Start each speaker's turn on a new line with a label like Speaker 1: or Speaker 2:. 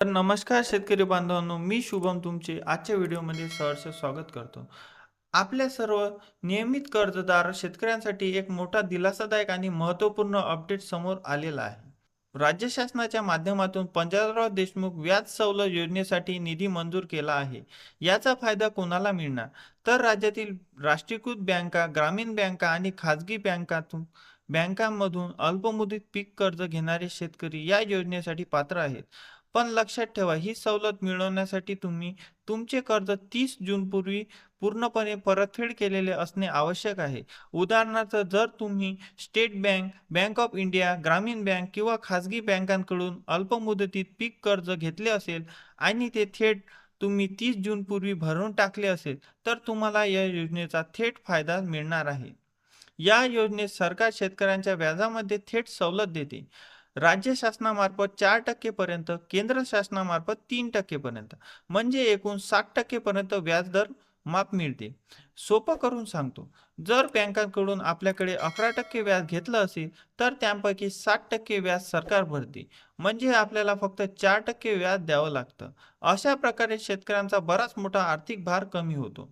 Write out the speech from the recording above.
Speaker 1: तर नमस्कार शेतकरी बांधवांनो, मी शुभम तुमचे आजच्या व्हिडिओमध्ये सहर्ष स्वागत करतो. आपल्या सर्व नियमित कर्जदार शेतकऱ्यांसाठी एक मोठा दिलासादायक आणि महत्त्वपूर्ण अपडेट समोर आलेला आहे. राज्य शासनाच्या माध्यमातून पंजाबराव देशमुख व्याज सवलत योजनेसाठी निधी मंजूर केला आहे. याचा फायदा कोणाला मिळणार? तर राज्यातील राष्ट्रीयकृत बँका, ग्रामीण बँका आणि खाजगी बँकांमधून अल्पमुदत पीक कर्ज घेणारे शेतकरी या योजनेसाठी पात्र आहेत. पण लक्षात ठेवा, ही सवलत मिळवण्यासाठी तुम्ही तुमचे कर्ज 30 जूनपूर्वी पूर्णपणे परतफेड केलेले असणे आवश्यक आहे. उदाहरणार्थ, जर तुम्ही state bank, bank of India, ग्रामीण बँक किंवा खाजगी बँकांकडून अल्पमुदतीत पीक कर्ज घेतले असेल आणि ते थेट तुम्ही 30 जूनपूर्वी भरून टाकले असेल, तर तुम्हाला या योजनेचा थेट फायदा मिळणार आहे. या योजनेत सरकार शेतकऱ्यांच्या व्याजामध्ये थेट सवलत देते. राज्य शासनामार्फत 4% पर्यंत, केंद्र शासनामार्फत 3% पर्यंत, म्हणजे एकूण 60% पर्यंत व्याजदर माफ मिळते. सोपं करून सांगतो, जर बँकांकडून आपल्याकडे 11% व्याज घेतलं असेल, तर त्यापैकी 60% व्याज सरकार भरते. म्हणजे आपल्याला फक्त 4% व्याज द्यावं लागतं. अशा प्रकारे शेतकऱ्यांचा बराच मोठा आर्थिक भार कमी होतो.